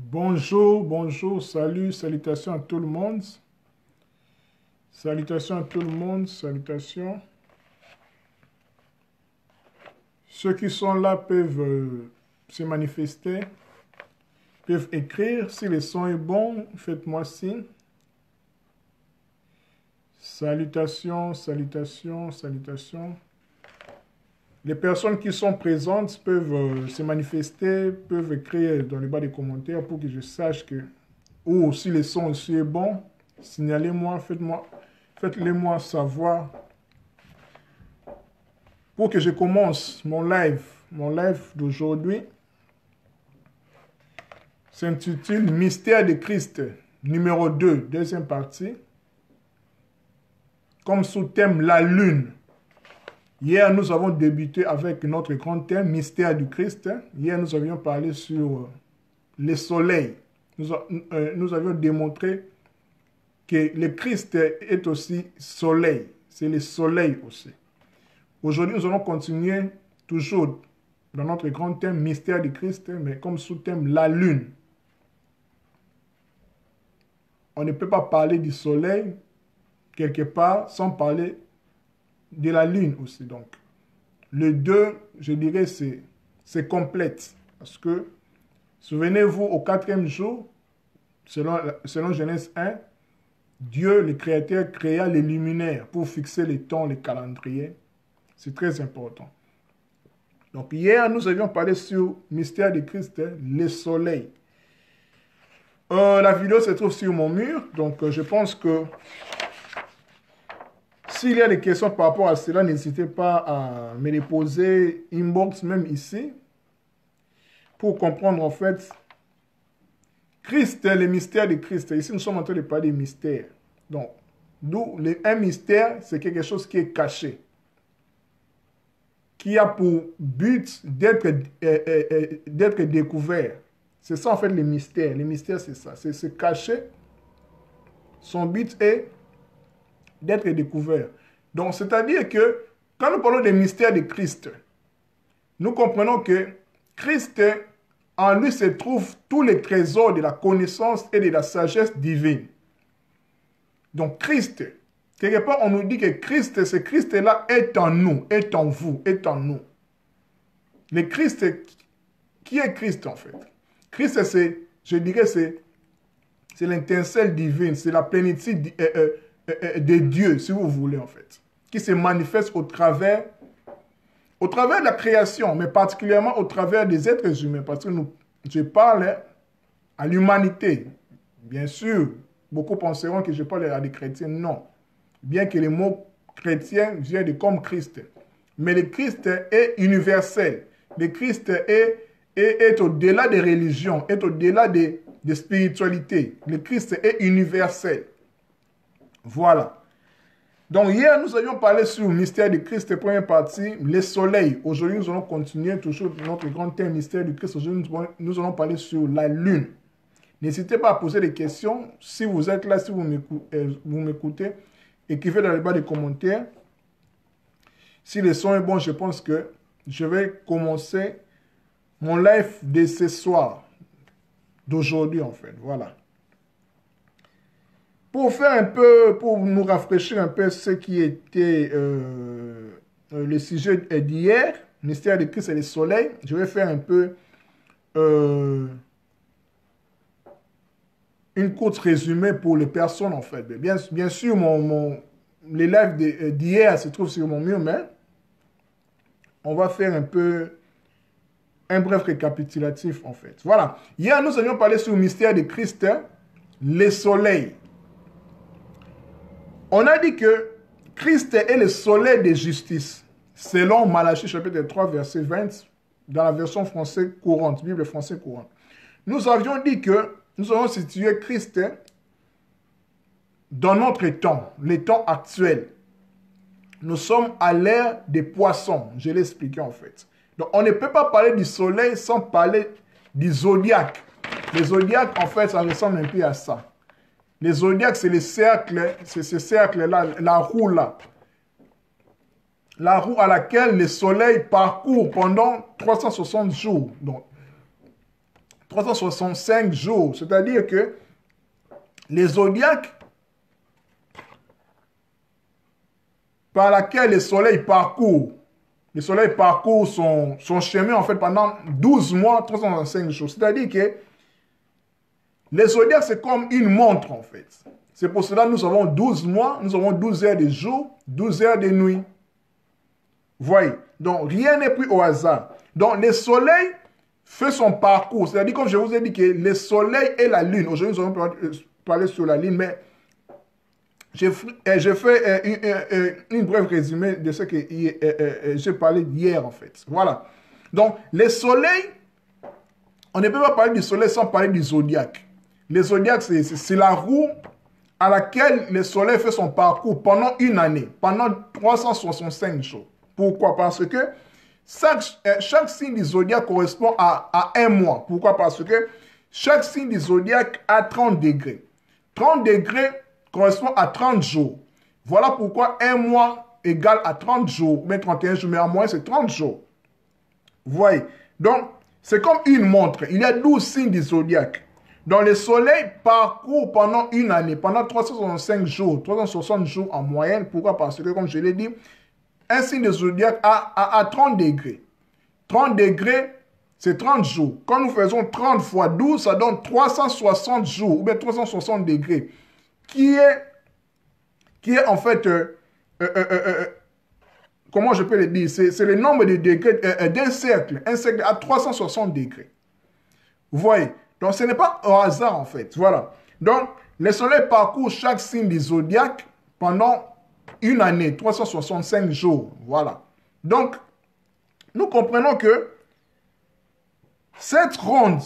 Bonjour, bonjour, salut, salutations à tout le monde. Salutations à tout le monde, salutations. Ceux qui sont là peuvent se manifester, peuvent écrire. Si le son est bon, faites-moi signe. Salutations, salutations, salutations. Les personnes qui sont présentes peuvent se manifester, peuvent écrire dans le bas des commentaires pour que je sache que, ou si le son aussi est bon, signalez-moi, faites-le-moi savoir pour que je commence mon live d'aujourd'hui. S'intitule Mystère de Christ, numéro 2, deuxième partie. Comme sous-thème, la lune. Hier, nous avons débuté avec notre grand thème, Mystère du Christ. Hier, nous avions parlé sur le soleil. Nous avions démontré que le Christ est aussi soleil. C'est le soleil aussi. Aujourd'hui, nous allons continuer toujours dans notre grand thème, Mystère du Christ, mais comme sous-thème, la lune. On ne peut pas parler du soleil quelque part sans parler de la lune aussi. Donc, le 2, je dirais, c'est complète. Parce que, souvenez-vous, au 4e jour, selon Genèse 1, Dieu, le Créateur, créa les luminaires pour fixer les temps, les calendriers. C'est très important. Donc, hier, nous avions parlé sur le mystère de Christ, le soleil. La vidéo se trouve sur mon mur. Donc, je pense que s'il y a des questions par rapport à cela, n'hésitez pas à me les poser inbox, même ici, pour comprendre en fait Christ, le mystère de Christ. Ici, nous sommes en train de parler de mystère. Donc, un mystère, c'est quelque chose qui est caché, qui a pour but d'être découvert. C'est ça en fait le mystère. Le mystère, c'est ça. C'est caché. Son but est d'être découvert. Donc, c'est-à-dire que quand nous parlons des mystères de Christ, nous comprenons que Christ, en lui se trouvent tous les trésors de la connaissance et de la sagesse divine. Donc, Christ, quelque part, on nous dit que Christ, ce Christ-là est en nous, est en vous, est en nous. Le Christ, qui est Christ en fait? Christ, je dirais, c'est l'intincelle divine, c'est la plénitude de Dieu, si vous voulez, en fait, qui se manifeste au travers de la création, mais particulièrement au travers des êtres humains, parce que je parle à l'humanité. Bien sûr, beaucoup penseront que je parle à des chrétiens. Non. Bien que le mot chrétien vienne de comme Christ. Mais le Christ est universel. Le Christ est au-delà des religions, est au-delà des spiritualités. Le Christ est universel. Voilà. Donc hier, nous avions parlé sur le mystère du Christ, première partie, le soleil. Aujourd'hui, nous allons continuer toujours notre grand thème, mystère du Christ. Aujourd'hui, nous allons parler sur la lune. N'hésitez pas à poser des questions. Si vous êtes là, si vous m'écoutez, écrivez dans le bas des commentaires. Si le son est bon, je pense que je vais commencer mon live de ce soir, d'aujourd'hui en fait. Voilà. Pour nous rafraîchir un peu ce qui était le sujet d'hier, mystère de Christ et le soleil, je vais faire un peu une courte résumé pour les personnes en fait. Bien sûr, les lives d'hier se trouvent sur mon mur, mais on va faire un peu un bref récapitulatif en fait. Voilà. Hier, nous avions parlé sur le mystère de Christ, le soleil. On a dit que Christ est le soleil de justice, selon Malachie chapitre 3, verset 20, dans la version française courante, Bible française courante. Nous avions dit que nous avons situé Christ dans notre temps, le temps actuel. Nous sommes à l'ère des poissons, je l'ai expliqué en fait. Donc on ne peut pas parler du soleil sans parler du zodiaque. Le zodiaque, en fait, ça ressemble un peu à ça. Les zodiaques, c'est les cercles, c'est ce cercle-là, la roue là. La roue à laquelle le soleil parcourt pendant 360 jours. Donc, 365 jours. C'est-à-dire que les zodiaques par laquelle le soleil parcourt son chemin en fait pendant 12 mois, 365 jours. C'est-à-dire que les zodiaques, c'est comme une montre en fait. C'est pour cela que nous avons 12 mois, nous avons 12 heures de jour, 12 heures de nuit. Vous voyez? Donc, rien n'est pris au hasard. Donc, le soleil fait son parcours. C'est-à-dire, comme je vous ai dit, que le soleil et la lune. Aujourd'hui, nous allons parler sur la lune, mais j'ai fait une brève résumé de ce que j'ai parlé hier, en fait. Voilà. Donc, le soleil, on ne peut pas parler du soleil sans parler du zodiaque. Le zodiaque, c'est la roue à laquelle le soleil fait son parcours pendant une année, pendant 365 jours. Pourquoi? Parce que chaque signe du zodiaque correspond à un mois. Pourquoi? Parce que chaque signe du zodiaque a 30 degrés. 30 degrés correspond à 30 jours. Voilà pourquoi un mois égale à 30 jours, mais 31 jours, mais en moyenne c'est 30 jours. Vous voyez? Donc, c'est comme une montre. Il y a 12 signes du zodiaque. Donc, le soleil parcourt pendant une année, pendant 365 jours, 360 jours en moyenne. Pourquoi? Parce que, comme je l'ai dit, un signe de zodiaque a 30 degrés. 30 degrés, c'est 30 jours. Quand nous faisons 30 fois 12, ça donne 360 jours, ou bien 360 degrés, qui est en fait, comment je peux le dire, c'est le nombre de degrés d'un cercle. Un cercle à 360 degrés. Vous voyez? Donc, ce n'est pas au hasard, en fait. Voilà. Donc, le soleil parcourt chaque signe du zodiaque pendant une année, 365 jours. Voilà. Donc, nous comprenons que cette roue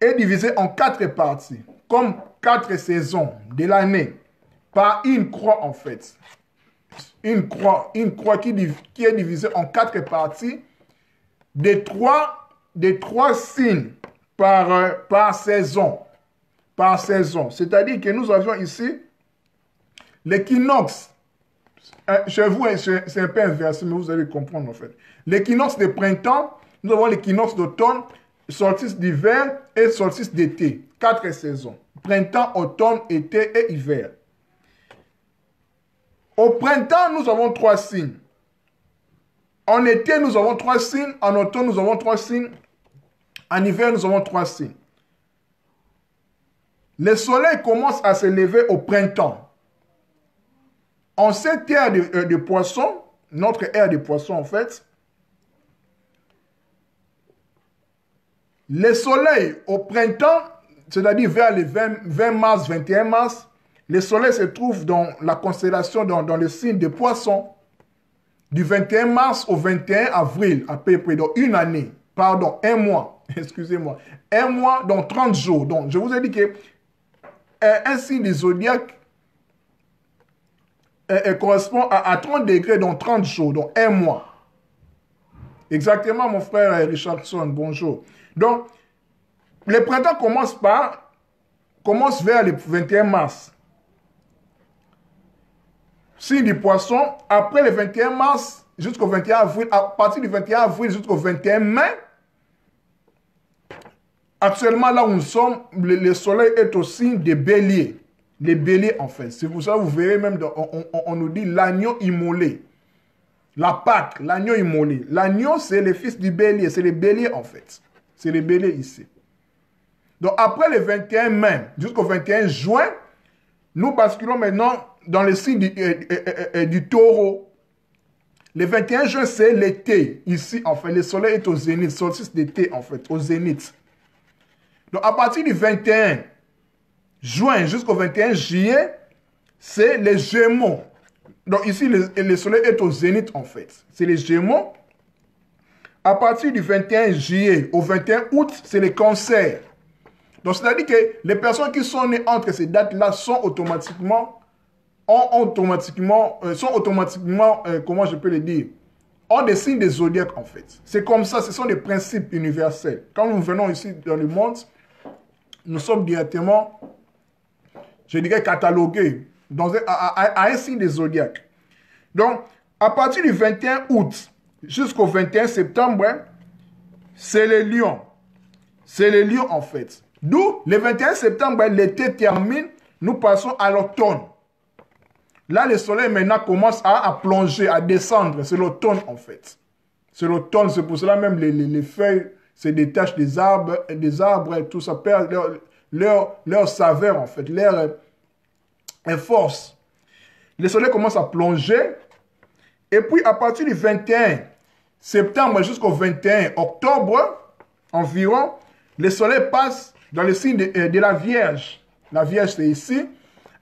est divisée en 4 parties, comme 4 saisons de l'année, par une croix, en fait. Une croix qui est divisée en 4 parties, des trois signes par saison. Par saison. C'est-à-dire que nous avions ici l'équinoxe. Chez vous, c'est un peu inversé, mais vous allez comprendre en fait. L'équinoxe de printemps, nous avons l'équinoxe d'automne, solstice d'hiver et solstice d'été. 4 saisons. Printemps, automne, été et hiver. Au printemps, nous avons 3 signes. En été, nous avons 3 signes. En automne, nous avons 3 signes. En hiver, nous avons 3 signes. Le soleil commence à se lever au printemps. En cette ère de poisson, notre ère de poisson en fait, le soleil au printemps, c'est-à-dire vers le 20 mars, 21 mars, le soleil se trouve dans la constellation, dans le signe de poisson, du 21 mars au 21 avril, à peu près, donc une année, pardon, un mois, excusez-moi, un mois, donc 30 jours. Donc, je vous ai dit que un signe du zodiaque correspond à 30 degrés, donc 30 jours, donc un mois. Exactement, mon frère Richardson, bonjour. Donc, le printemps commence vers le 21 mars. Signe du poisson, après le 21 mars jusqu'au 21 avril, à partir du 21 avril jusqu'au 21 mai, actuellement là où nous sommes, le soleil est au signe des béliers. Les béliers, en fait. C'est pour ça que vous verrez même, on nous dit l'agneau immolé. La Pâque, l'agneau immolé. L'agneau, c'est le fils du bélier. C'est les béliers, en fait. C'est les béliers ici. Donc, après le 21 mai jusqu'au 21 juin, nous basculons maintenant dans le signe du taureau. Le 21 juin, c'est l'été. Ici, en fait, le soleil est au zénith. Solstice d'été, en fait, au zénith. Donc, à partir du 21 juin jusqu'au 21 juillet, c'est les Gémeaux. Donc ici, le soleil est au zénith en fait. C'est les Gémeaux. À partir du 21 juillet au 21 août, c'est les Cancers. Donc c'est-à-dire que les personnes qui sont nées entre ces dates-là sont automatiquement, comment je peux le dire, ont des signes des zodiaques en fait. C'est comme ça, ce sont des principes universels. Quand nous venons ici dans le monde, nous sommes directement, je dirais, catalogués à un signe des zodiaques. Donc, à partir du 21 août jusqu'au 21 septembre, c'est les lions. C'est les lions en fait. D'où le 21 septembre, l'été termine, nous passons à l'automne. Là, le soleil maintenant commence à plonger, à descendre. C'est l'automne en fait. C'est l'automne, c'est pour cela même les feuilles se détachent des arbres et tout ça perd leur saveur en fait, leur force. Le soleil commence à plonger. Et puis à partir du 21 septembre jusqu'au 21 octobre environ, le soleil passe dans le signe de la Vierge. La Vierge, c'est ici.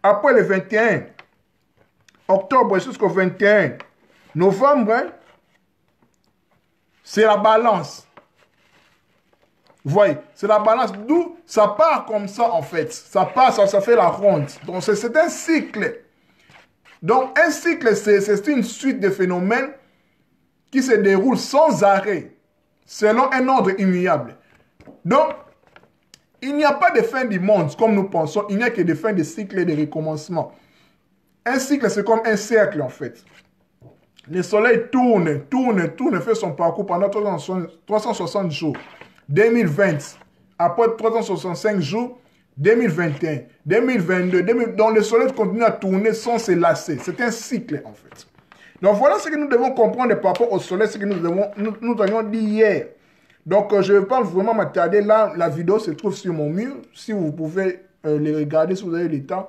Après le 21 octobre jusqu'au 21 novembre, c'est la balance. Vous voyez, c'est la balance. D'où ça part comme ça, en fait. Ça part, ça fait la ronde. Donc, c'est un cycle. Donc, un cycle, c'est une suite de phénomènes qui se déroulent sans arrêt, selon un ordre immuable. Donc, il n'y a pas de fin du monde, comme nous pensons. Il n'y a que des fins de cycle et de recommencement. Un cycle, c'est comme un cercle, en fait. Le soleil tourne, fait son parcours pendant 360 jours. 2020, après 365 jours, 2021, 2022, donc le soleil continue à tourner sans se lasser. C'est un cycle, en fait. Donc, voilà ce que nous devons comprendre par rapport au soleil, ce que nous avions dit hier. Donc, je ne vais pas vraiment m'attarder là. La vidéo se trouve sur mon mur. Si vous pouvez les regarder, si vous avez le temps,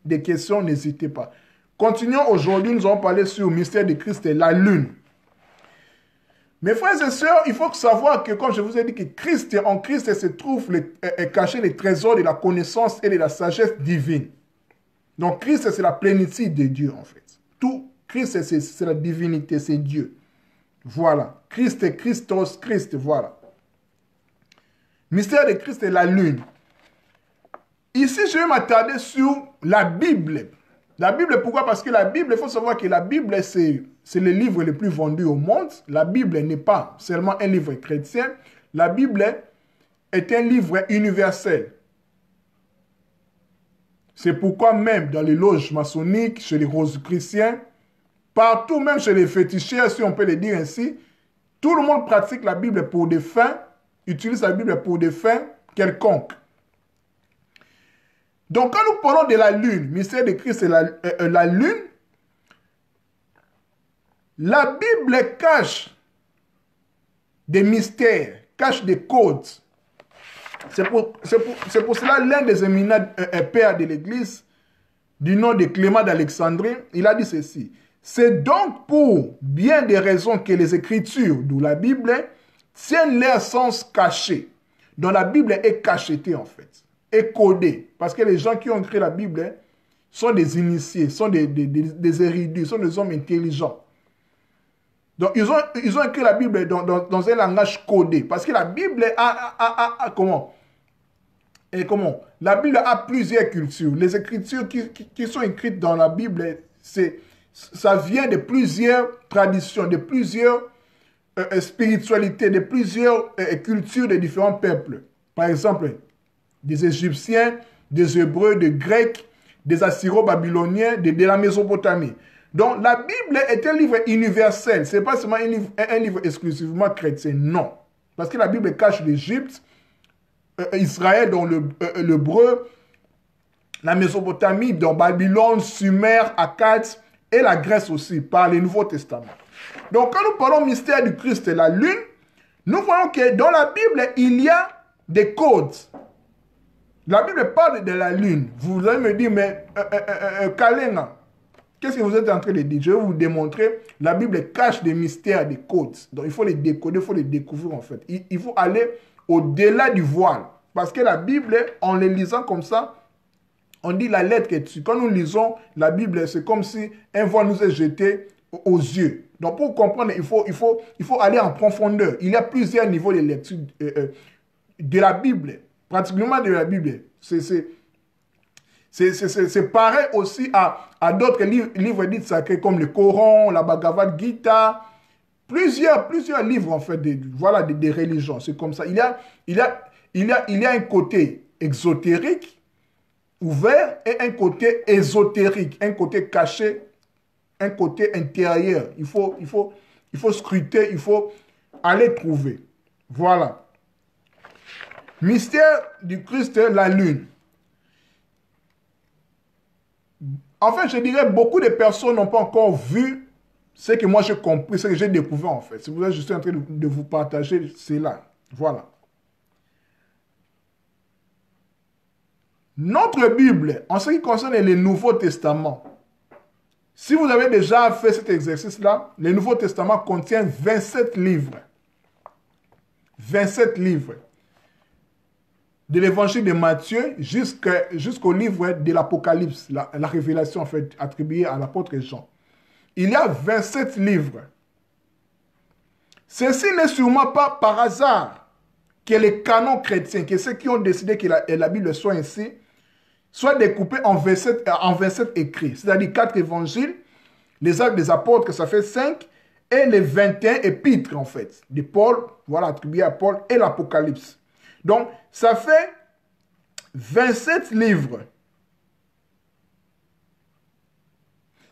des questions, n'hésitez pas. Continuons aujourd'hui, nous allons parler sur le mystère de Christ et la lune. Mes frères et sœurs, il faut savoir que, comme je vous ai dit, que en Christ se trouve caché les trésors de la connaissance et de la sagesse divine. Donc, Christ, c'est la plénitude de Dieu, en fait. Tout, Christ, c'est la divinité, c'est Dieu. Voilà. Christ, Christos, Christ, voilà. Mystère de Christ et la lune. Ici, je vais m'attarder sur la Bible. La Bible, pourquoi? Parce que la Bible, il faut savoir que la Bible, c'est le livre le plus vendu au monde. La Bible n'est pas seulement un livre chrétien. La Bible est un livre universel. C'est pourquoi même dans les loges maçonniques, chez les rosicruciens, partout, même chez les féticheurs, si on peut le dire ainsi, tout le monde pratique la Bible pour des fins, utilise la Bible pour des fins quelconques. Donc, quand nous parlons de la lune, mystère de Christ et la lune, la Bible cache des mystères, cache des codes. C'est pour cela l'un des éminents pères de l'Église, du nom de Clément d'Alexandrie, il a dit ceci. C'est donc pour bien des raisons que les Écritures, d'où la Bible, tiennent leur sens caché. Donc la Bible est cachetée en fait, est codée. Parce que les gens qui ont écrit la Bible sont des initiés, sont des érudits, sont des hommes intelligents. Donc ils ont écrit la Bible dans un langage codé. Parce que la Bible a comment? Et comment? La Bible a plusieurs cultures. Les Écritures qui sont écrites dans la Bible, ça vient de plusieurs traditions, de plusieurs spiritualités, de plusieurs cultures de différents peuples. Par exemple, des Égyptiens, des Hébreux, des Grecs, des Assyro-Babyloniens, de la Mésopotamie. Donc, la Bible est un livre universel. Ce n'est pas seulement un livre exclusivement chrétien, non. Parce que la Bible cache l'Égypte, Israël, dans l'Hébreu, la Mésopotamie, dans Babylone, Sumer, Akkad, et la Grèce aussi, par le Nouveau Testament. Donc, quand nous parlons mystère du Christ et la lune, nous voyons que dans la Bible, il y a des codes. La Bible parle de la lune. Vous allez me dire, mais Kalena, qu'est-ce que vous êtes en train de dire? Je vais vous démontrer. La Bible cache des mystères, des codes. Donc, il faut les décoder, il faut les découvrir en fait. Il faut aller au-delà du voile. Parce que la Bible, en les lisant comme ça, on dit la lettre est dessus. Quand nous lisons la Bible, c'est comme si un voile nous est jeté aux yeux. Donc, pour comprendre, il faut aller en profondeur. Il y a plusieurs niveaux de lecture de la Bible. Pratiquement de la Bible. C'est pareil aussi à d'autres livres dits sacrés comme le Coran, la Bhagavad Gita. Plusieurs livres, en fait, des religions. C'est comme ça. Il y a un côté exotérique, ouvert, et un côté ésotérique, un côté caché, un côté intérieur. Il faut scruter, il faut aller trouver. Voilà. Mystère du Christ, la lune. En fait, je dirais, beaucoup de personnes n'ont pas encore vu ce que moi j'ai compris, ce que j'ai découvert en fait. C'est pour ça que je suis en train de vous partager cela. Voilà. Notre Bible, en ce qui concerne le Nouveau Testament, si vous avez déjà fait cet exercice-là, le Nouveau Testament contient 27 livres. 27 livres. De l'évangile de Matthieu jusqu'au livre de l'Apocalypse, la révélation en fait attribuée à l'apôtre Jean. Il y a 27 livres. Ceci n'est sûrement pas par hasard que les canons chrétiens, que ceux qui ont décidé que la Bible soit ainsi, soit découpés en 27 écrits, c'est-à-dire 4 évangiles, les actes des apôtres, ça fait 5, et les 21 épîtres en fait, de Paul, voilà, attribués à Paul, et l'Apocalypse. Donc, ça fait 27 livres.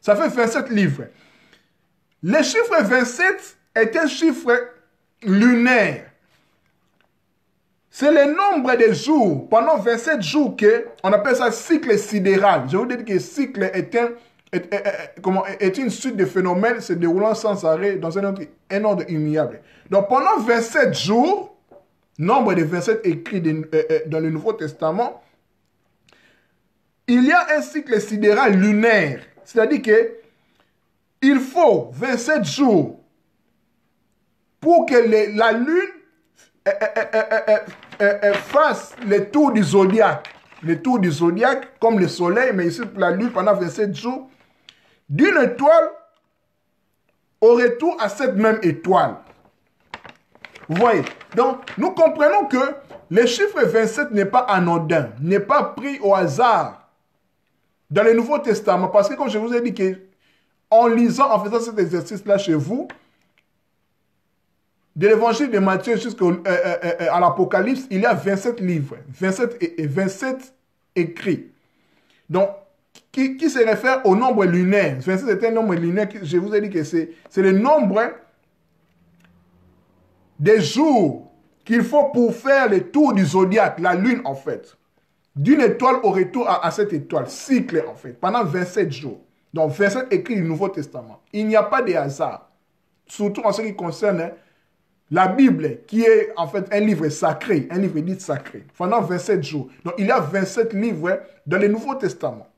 Ça fait 27 livres. Le chiffre 27 est un chiffre lunaire. C'est le nombre de jours, pendant 27 jours, on appelle ça cycle sidéral. Je vous dis que le cycle est une suite de phénomènes se déroulant sans arrêt dans un ordre immuable. Donc, pendant 27 jours, nombre de 27 écrits dans le Nouveau Testament, il y a un cycle sidéral lunaire. C'est-à-dire que il faut 27 jours pour que la Lune fasse le tour du zodiaque. Le tour du zodiaque, comme le Soleil, mais ici la Lune pendant 27 jours, d'une étoile au retour à cette même étoile. Vous voyez? Donc, nous comprenons que le chiffre 27 n'est pas anodin, n'est pas pris au hasard dans le Nouveau Testament. Parce que, comme je vous ai dit, que, en lisant, en faisant cet exercice-là chez vous, de l'évangile de Matthieu jusqu'à l'Apocalypse, il y a 27 livres, 27 écrits. Donc, qui se réfère au nombre lunaire. 27 est un nombre lunaire, je vous ai dit que c'est le nombre des jours qu'il faut pour faire le tour du zodiaque, la lune en fait. D'une étoile au retour à cette étoile, cycle en fait, pendant 27 jours. Donc 27 écrits du Nouveau Testament. Il n'y a pas de hasard, surtout en ce qui concerne la Bible, qui est en fait un livre sacré, un livre dit sacré, pendant 27 jours. Donc il y a 27 livres dans le Nouveau Testament.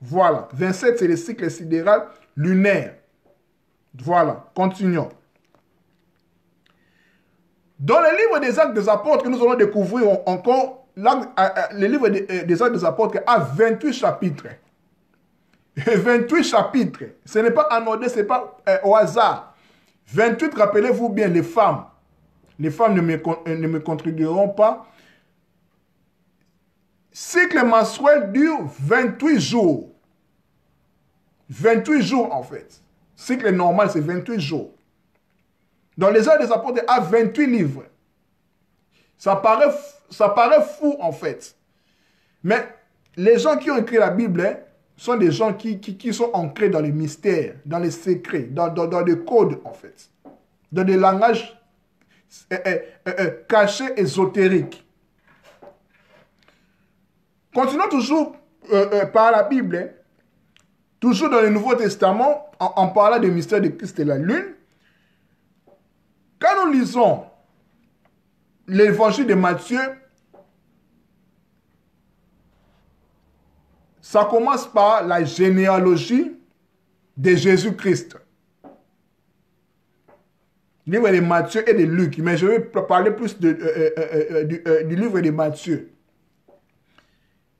Voilà, 27 c'est le cycle sidéral lunaire. Voilà, continuons. Dans le livre des Actes des Apôtres, que nous allons découvrir encore, le livre des Actes des Apôtres a 28 chapitres. 28 chapitres. Ce n'est pas anodin, ce n'est pas au hasard. 28, rappelez-vous bien, les femmes. Les femmes ne me contrediront pas. Cycle mensuel dure 28 jours. 28 jours en fait. Cycle normal, c'est 28 jours. Dans les Actes des Apôtres, il y a 28 livres. Ça paraît fou en fait. Mais les gens qui ont écrit la Bible sont des gens qui sont ancrés dans les mystères, dans les secrets, dans des codes en fait. Dans des langages cachés, ésotériques. Continuons toujours par la Bible. Toujours dans le Nouveau Testament, en parlant des mystères de Christ et la Lune. Quand nous lisons l'évangile de Matthieu, ça commence par la généalogie de Jésus-Christ. Le livre de Matthieu et de Luc, mais je vais parler plus du livre de Matthieu.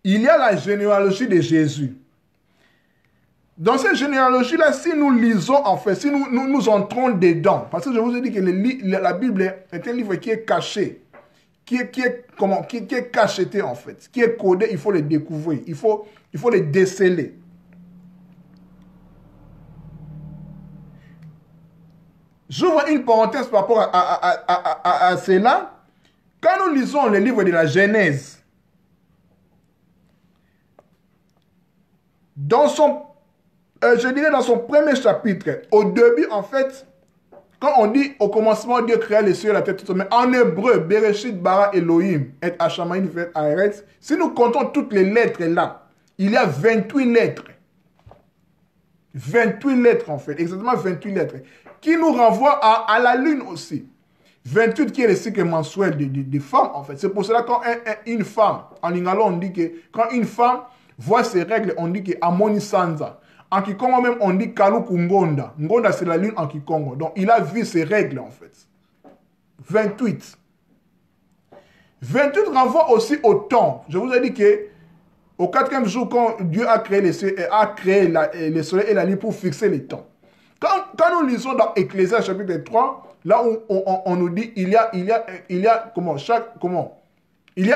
Il y a la généalogie de Jésus. Dans cette généalogie-là, si nous lisons, en fait, si nous entrons dedans, parce que je vous ai dit que la Bible est un livre qui est caché, qui est cacheté, en fait, qui est codé, il faut le découvrir, il faut le déceler. J'ouvre une parenthèse par rapport à cela. Quand nous lisons le livre de la Genèse, je dirais dans son premier chapitre, au début, en fait, quand on dit au commencement, Dieu créa les cieux et la terre, tout ça, mais en hébreu, Bereshit bara Elohim et Hashamaim vet Aretz, si nous comptons toutes les lettres là, il y a 28 lettres. 28 lettres en fait, exactement 28 lettres, qui nous renvoient à la lune aussi. 28 qui est le cycle mensuel des femmes en fait. C'est pour cela quand une femme, en lingala on dit que quand une femme voit ses règles, on dit que Amoni Sanza. En Kikongo même, on dit Kaluku Ngonda. Ngonda, c'est la lune en Kikongo. Donc, il a vu ses règles, en fait. 28. 28 renvoie aussi au temps. Je vous ai dit que au quatrième jour, quand Dieu a créé les soleil et la nuit pour fixer les temps. Quand nous lisons dans Ecclésiaste chapitre 3, là où on nous dit il y a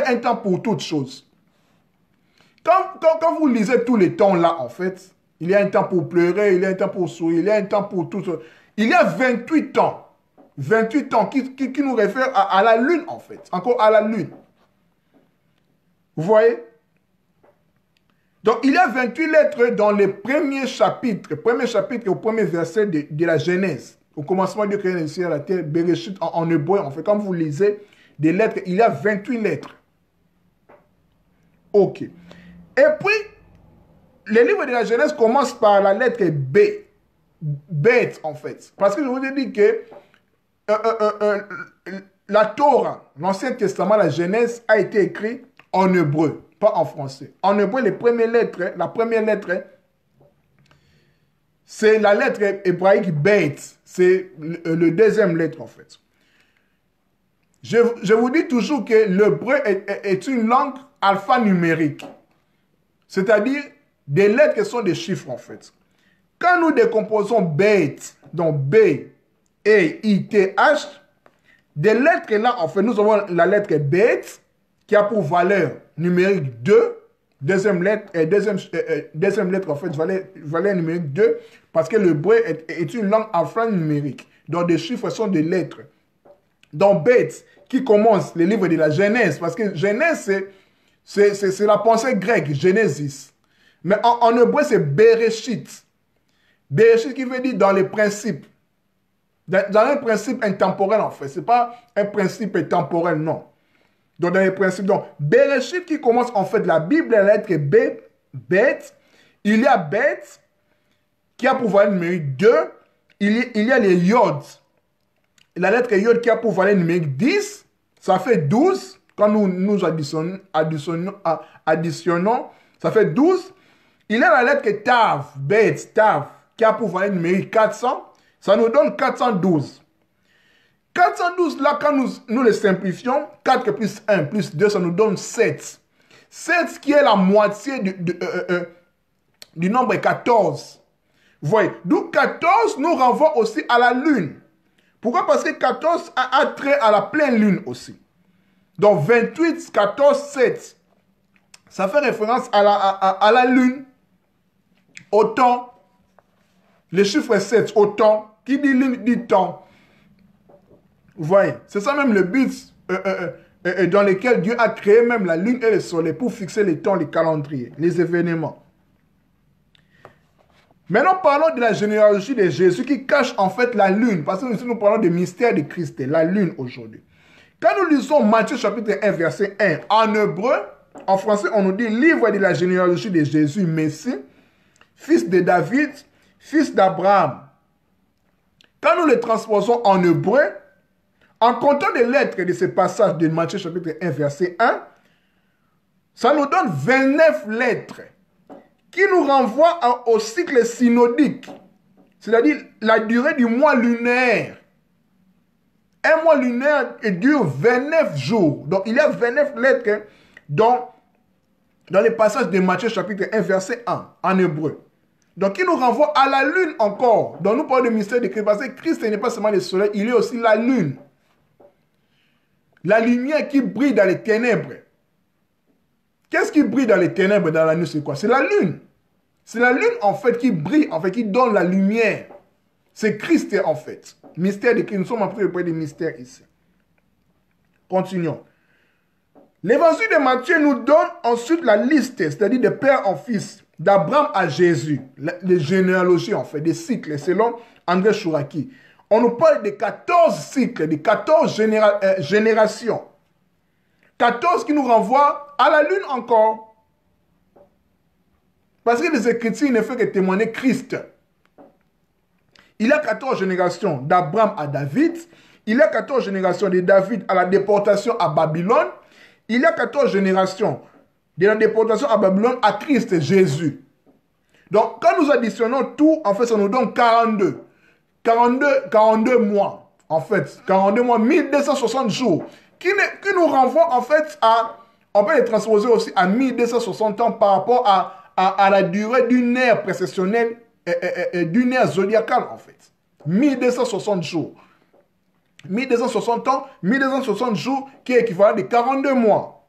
un temps pour toutes choses. Quand vous lisez tous les temps là, en fait, il y a un temps pour pleurer, il y a un temps pour sourire, il y a un temps pour tout ça. Il y a 28 ans. 28 ans qui nous réfèrent à la lune, en fait. Encore à la lune. Vous voyez? Donc, il y a 28 lettres dans les premiers chapitres au premier verset de la Genèse. Au commencement, Dieu créa les cieux et la terre, Bereshit en hébreu, en fait. Quand vous lisez des lettres, il y a 28 lettres. Ok. Et puis, le livre de la Genèse commence par la lettre B. Bête, en fait. Parce que je vous ai dit que la Torah, l'Ancien Testament, la Genèse, a été écrit en hébreu, pas en français. En hébreu, la première lettre, c'est la lettre hébraïque Bête. C'est le deuxième lettre, en fait. Je vous dis toujours que l'hébreu est une langue alphanumérique. C'est-à-dire des lettres qui sont des chiffres, en fait. Quand nous décomposons bête, donc B, E, I, T, H, des lettres là, en fait, nous avons la lettre bête qui a pour valeur numérique 2, deuxième lettre, en fait, valeur numérique 2, parce que le hébreu est une langue alphanumérique. Donc, des chiffres sont des lettres. Donc, bête, qui commence le livre de la Genèse, parce que Genèse, c'est la pensée grecque, Genesis. Mais en hébreu, c'est Bereshit. Bereshit qui veut dire dans les principes. Dans un principe intemporel, en fait. Ce n'est pas un principe temporel, non. Donc, dans les principes. Donc, Bereshit qui commence, en fait, la Bible, la lettre B, bête. Il y a bête qui a pour valeur numérique 2. Il y a les yods. La lettre yod qui a pour valeur numérique 10. Ça fait 12. Quand nous additionnons, ça fait 12. Il y a la lettre Tav, bête, Tav, qui a pour valeur numérique 400. Ça nous donne 412. 412, là, quand nous le simplifions, 4 plus 1 plus 2, ça nous donne 7. 7 qui est la moitié du nombre 14. Vous voyez, d'où 14 nous renvoie aussi à la lune. Pourquoi? Parce que 14 a trait à la pleine lune aussi. Donc 28, 14, 7. Ça fait référence à la lune. Au temps. Le chiffre 7, au temps. Qui dit lune dit temps. Vous voyez, c'est ça même le but dans lequel Dieu a créé même la lune et le soleil pour fixer les temps, les calendriers, les événements. Maintenant, parlons de la généalogie de Jésus qui cache en fait la lune. Parce que nous parlons du mystère de Christ, la lune aujourd'hui. Quand nous lisons Matthieu chapitre 1, verset 1, en hébreu, en français, on nous dit livre de la généalogie de Jésus, Messie, fils de David, fils d'Abraham. Quand nous le transposons en hébreu, en comptant les lettres de ce passage de Matthieu chapitre 1, verset 1, ça nous donne 29 lettres qui nous renvoient au cycle synodique, c'est-à-dire la durée du mois lunaire. Un mois lunaire dure 29 jours. Donc, il y a 29 lettres dans les passages de Matthieu chapitre 1, verset 1, en hébreu. Donc, il nous renvoie à la lune encore. Donc, nous parlons du mystère de Christ. Parce que Christ n'est pas seulement le soleil, il est aussi la lune. La lumière qui brille dans les ténèbres. Qu'est-ce qui brille dans les ténèbres, dans la nuit, c'est quoi? C'est la lune. C'est la lune, en fait, qui brille, en fait, qui donne la lumière. C'est Christ, en fait. Mystère de Christ. Nous sommes en train de parler des mystères ici. Continuons. L'évangile de Matthieu nous donne ensuite la liste, c'est-à-dire de père en fils, d'Abraham à Jésus. Les généalogies, en fait, des cycles, selon André Chouraki. On nous parle de 14 cycles, de 14 générations. 14 qui nous renvoient à la lune encore. Parce que les Écritures ne font que témoigner Christ. Il y a 14 générations d'Abraham à David. Il y a 14 générations de David à la déportation à Babylone. Il y a 14 générations de la déportation à Babylone à Christ Jésus. Donc, quand nous additionnons tout, en fait, ça nous donne 42. 42 mois, en fait. 42 mois, 1260 jours. Qui nous renvoie, en fait, à... On peut les transposer aussi à 1260 ans par rapport à la durée d'une ère précessionnelle, d'une ère zodiacale, en fait. 1260 jours. 1260 ans, 1260 jours, qui est équivalent de 42 mois.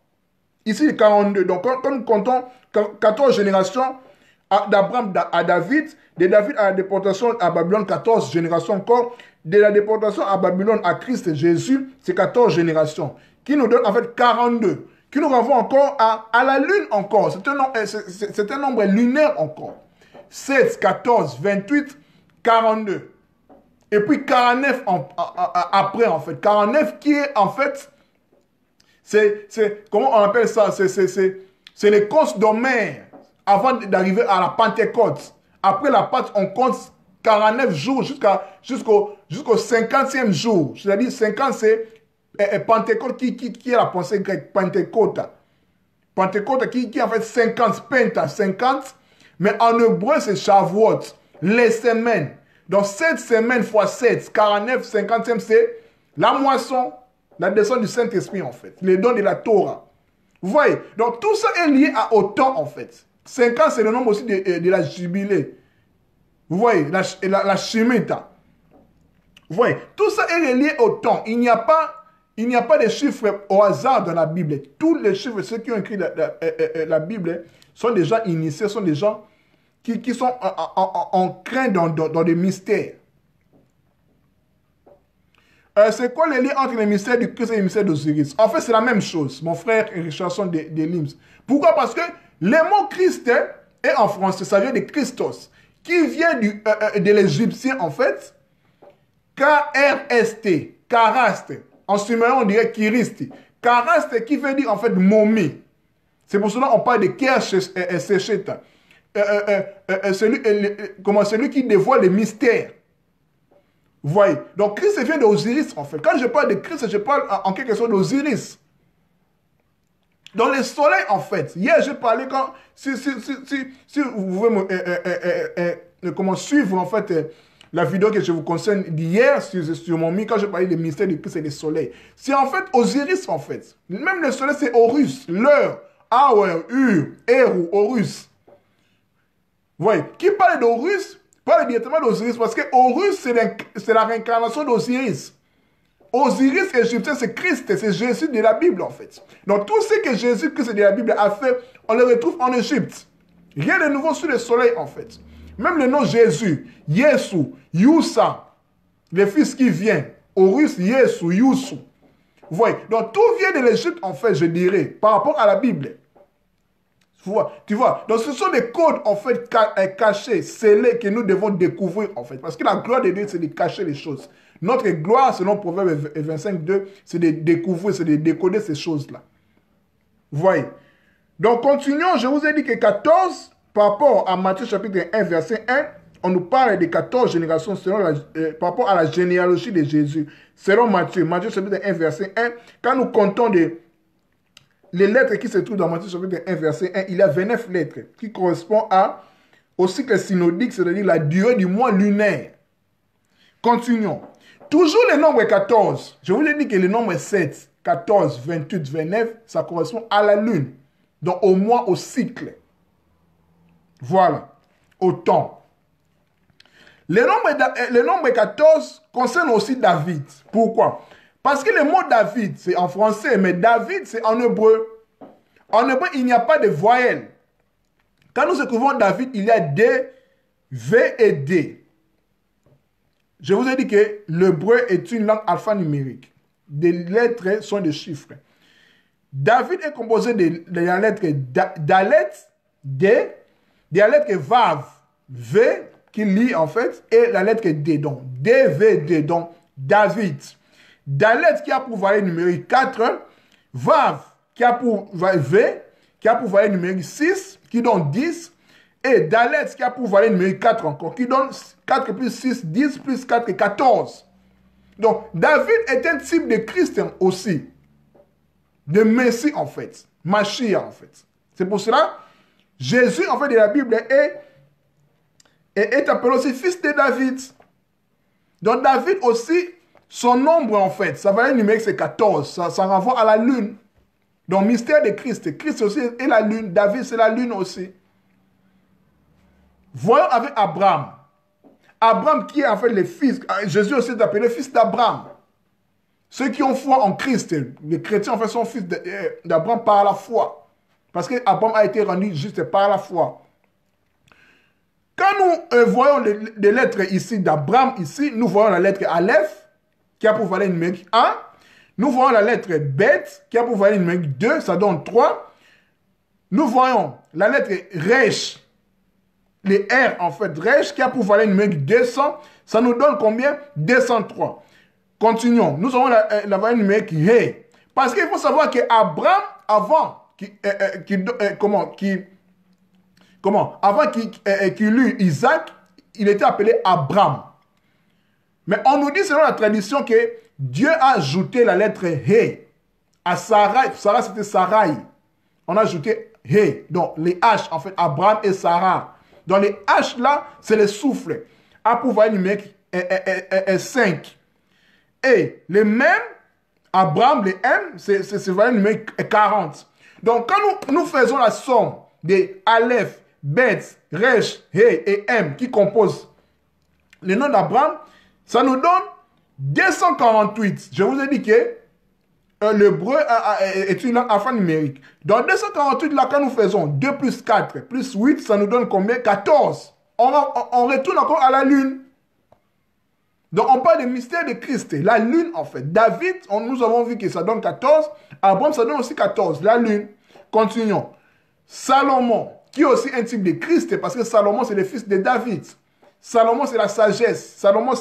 Ici, 42. Donc, quand nous comptons 14 générations d'Abraham à David, de David à la déportation à Babylone, 14 générations encore, de la déportation à Babylone à Christ Jésus, c'est 14 générations, qui nous donnent en fait 42, qui nous renvoient encore à la lune encore. C'est un nombre lunaire encore. 16, 14, 28, 42. Et puis 49 après, en fait. 49 qui est, en fait, comment on appelle ça? C'est les causes d'Homère avant d'arriver à la Pentecôte. Après la Pâque, on compte 49 jours jusqu'au 50e jour. C'est-à-dire 50, c'est Pentecôte qui est la pensée grecque, Pentecôte. Pentecôte qui est en fait 50, Penta, 50. Mais en hébreu, c'est Shavuot, les semaines. Donc 7 semaines fois 7, 49, 50e, c'est la moisson, la descente du Saint-Esprit en fait, les dons de la Torah. Vous voyez, donc tout ça est lié au temps en fait. 5 ans, c'est le nombre aussi de la jubilée. Vous voyez, la Shemitah. Vous voyez, tout ça est lié au temps. Il n'y a pas de chiffres au hasard dans la Bible. Tous les chiffres, ceux qui ont écrit la Bible, sont des gens initiés, sont des gens qui sont ancrés dans des mystères. C'est quoi le lien entre les mystères du Christ et les mystères d'Osiris? En fait, c'est la même chose, mon frère Richardson de Lims. Pourquoi? Parce que le mot Christ est en français, ça vient de Christos, qui vient de l'égyptien, en fait, K-R-S-T, Karaste. En sumérien, on dirait Kiristi. Karaste qui veut dire, en fait, momie. C'est pour cela qu'on parle de K-R-S-T. Celui qui dévoile les mystères. Vous voyez? Donc, Christ vient d'Osiris, en fait. Quand je parle de Christ, je parle en quelque sorte d'Osiris. Dans le soleil, en fait. Hier, j'ai parlé quand... Si vous pouvez suivre, en fait, la vidéo que je vous conseille d'hier sur mon quand j'ai parlé des mystères du Christ et du soleil. C'est en fait Osiris, en fait. Même le soleil, c'est Horus. L'heure. Hour, Ur, Eru, Horus. Vous voyez? Qui parle d'Horus parle directement d'Osiris parce que Horus, c'est la réincarnation d'Osiris. Osiris égyptien, c'est Christ, c'est Jésus de la Bible en fait. Donc tout ce que Jésus-Christ de la Bible a fait, on le retrouve en Égypte. Rien de nouveau sous le soleil en fait. Même le nom Jésus, Yesu, Yusa, le fils qui vient, Horus, Yesu, Yusu. Vous voyez, donc tout vient de l'Égypte en fait, je dirais, par rapport à la Bible. Tu vois, donc ce sont des codes en fait cachés, scellés que nous devons découvrir en fait. Parce que la gloire de Dieu, c'est de cacher les choses. Notre gloire, selon Proverbe 25, 2, c'est de découvrir, c'est de décoder ces choses-là. Vous voyez. Donc continuons, je vous ai dit que 14, par rapport à Matthieu chapitre 1, verset 1, on nous parle de 14 générations par rapport à la généalogie de Jésus. Selon Matthieu chapitre 1, verset 1, quand nous comptons les lettres qui se trouvent dans Matthieu chapitre 1, verset 1, il y a 29 lettres qui correspondent au cycle synodique, c'est-à-dire la durée du mois lunaire. Continuons. Toujours le nombre 14. Je vous ai dit que le nombre 7, 14, 28, 29, ça correspond à la lune. Donc au mois, au cycle. Voilà. Au temps. Le nombre 14 concerne aussi David. Pourquoi? Parce que le mot David, c'est en français, mais David, c'est en hébreu. En hébreu, il n'y a pas de voyelles. Quand nous écrivons David, il y a D, V et D. Je vous ai dit que l'hébreu est une langue alphanumérique. Des lettres sont des chiffres. David est composé de la lettre Dalet, D, de la lettre Vav, V qui lit en fait, et la lettre D, donc DVD, donc David. Dalet qui a pour valeur numérique 4, Vav qui a pour V, qui a pour valeur numérique 6, qui donne 10, et Dalet qui a pour valeur numérique 4 encore, qui donne 4 plus 6, 10 plus 4, 14. Donc, David est un type de Christ aussi, de Messie en fait, Mashiach en fait. C'est pour cela, Jésus en fait de la Bible est appelé aussi fils de David. Donc, David aussi, son nombre en fait, sa valeur numérique c'est 14, ça renvoie à la lune. Donc, mystère de Christ, Christ aussi est la lune, David c'est la lune aussi. Voyons avec Abraham. Abraham qui est en fait le fils, Jésus aussi est appelé fils d'Abraham. Ceux qui ont foi en Christ, les chrétiens en fait sont fils d'Abraham par la foi. Parce qu'Abraham a été rendu juste par la foi. Quand nous voyons les lettres ici d'Abraham, ici, nous voyons la lettre Aleph, qui a pour valeur numérique 1. Nous voyons la lettre Bet, qui a pour valeur numérique 2, ça donne 3. Nous voyons la lettre Resh, les R en fait, Resh, qui a pour valeur numérique 200, ça nous donne combien? 203. Continuons. Nous avons la valeur numérique He. Parce qu'il faut savoir qu'Abraham, avant qu'il eut Isaac, il était appelé Abraham. Mais on nous dit selon la tradition que Dieu a ajouté la lettre He à Sarah. Sarah c'était Sarai. On a ajouté He. Donc les H en fait, Abraham et Sarah. Donc les H là, c'est le souffle. A pour valeur numérique 5. Et les mêmes, Abraham, les M, c'est valeur numérique 40. Donc quand nous faisons la somme des Aleph, Bet, Resh, He et M qui composent le nom d'Abraham, ça nous donne 248. Je vous ai dit que l'hébreu est une langue alphanumérique. Dans 248, là, quand nous faisons 2 plus 4 plus 8, ça nous donne combien? 14. On retourne encore à la lune. Donc, on parle du mystère de Christ. La lune, en fait. David, nous avons vu que ça donne 14. Abraham, ça donne aussi 14. La lune. Continuons. Salomon, qui est aussi un type de Christ, parce que Salomon, c'est le fils de David. Salomon, c'est la sagesse. Salomon,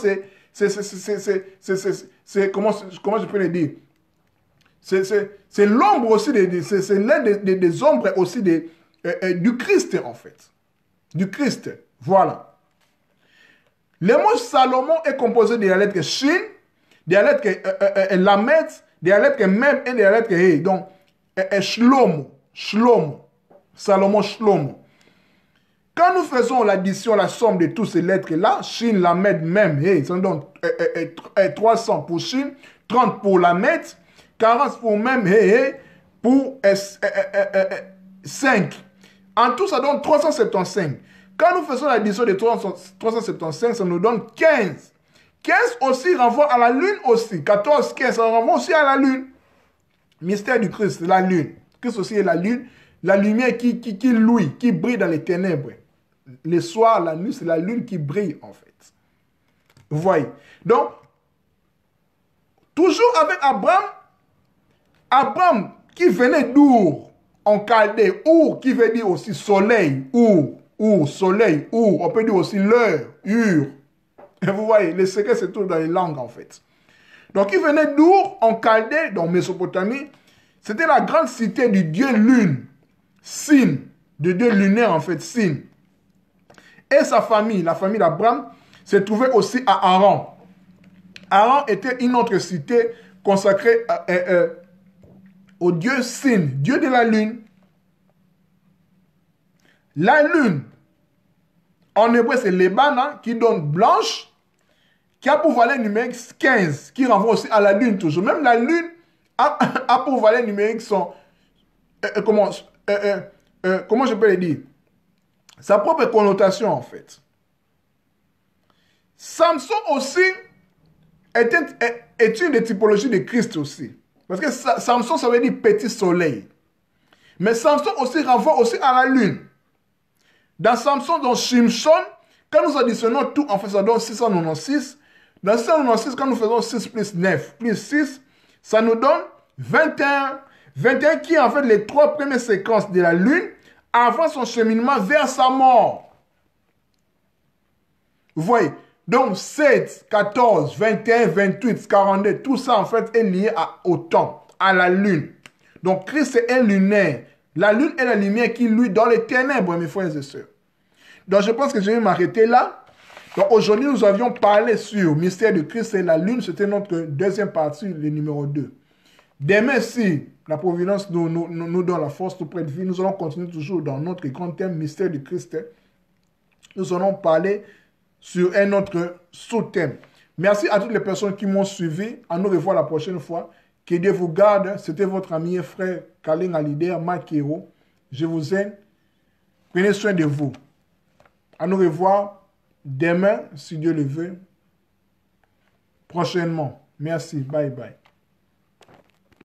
comment je peux le dire? C'est l'ombre aussi, c'est l'un des ombres aussi du Christ, en fait. Du Christ. Voilà. Le mot Salomon est composé de la lettre Shin, de la lettre Lamed, de la lettre Mem et de la lettre He. Donc, Shlomo. Salomon, Shlomo. Quand nous faisons l'addition, la somme de toutes ces lettres-là, Shin, Lamed, Mem, He, ça nous donne 300 pour Shin, 30 pour Lamed, 40 pour Mem, He, pour 5. En tout, ça donne 375. Quand nous faisons l'addition de 375, ça nous donne 15. 15 aussi renvoie à la lune aussi. 14, 15, ça renvoie aussi à la lune. Mystère du Christ, la lune. Christ aussi est la lune. La lumière qui louit, qui brille dans les ténèbres. Le soir, la nuit, c'est la lune qui brille en fait. Vous voyez. Donc, toujours avec Abraham, Abraham qui venait d'Our, en Chaldée, Our qui veut dire aussi soleil, soleil, on peut dire aussi l'heure, Ur. Et vous voyez, le secret c'est tout dans les langues en fait. Donc il venait d'Our, en Chaldée, dans Mésopotamie. C'était la grande cité du dieu lune, Sin, de dieu lunaire en fait, Sin. Et sa famille, la famille d'Abraham, se trouvait aussi à Haran. Haran était une autre cité consacrée au dieu Sin, dieu de la lune. La lune, en hébreu, c'est l'Ebana qui donne blanche, qui a pour valeur numérique 15, qui renvoie aussi à la lune toujours. Même la lune a pour valeur numérique son... comment je peux le dire? Sa propre connotation, en fait. Samson aussi est une des typologies de Christ aussi. Parce que Samson, ça veut dire petit soleil. Mais Samson aussi renvoie aussi à la lune. Dans Samson, dans Shimshon, quand nous additionnons tout, en fait, ça donne 696. Dans 696, quand nous faisons 6 plus 9 plus 6, ça nous donne 21. 21 qui est en fait les 3 premières séquences de la lune avant son cheminement vers sa mort. Vous voyez? Donc 7, 14, 21, 28, 42, tout ça en fait est lié au temps, à la lune. Donc Christ est un lunaire. La lune est la lumière qui luit dans les ténèbres, mes frères et sœurs. Donc je pense que je vais m'arrêter là. Donc aujourd'hui, nous avions parlé sur le mystère de Christ et la lune. C'était notre deuxième partie, le numéro 2. Demain, si la providence nous donne la force de prête vie, nous allons continuer toujours dans notre grand thème, mystère de Christ. Nous allons parler sur un autre sous-thème. Merci à toutes les personnes qui m'ont suivi. À nous revoir la prochaine fois. Que Dieu vous garde. C'était votre ami et frère Kaling Alider Makero. Je vous aime. Prenez soin de vous. À nous revoir demain, si Dieu le veut. Prochainement. Merci. Bye bye.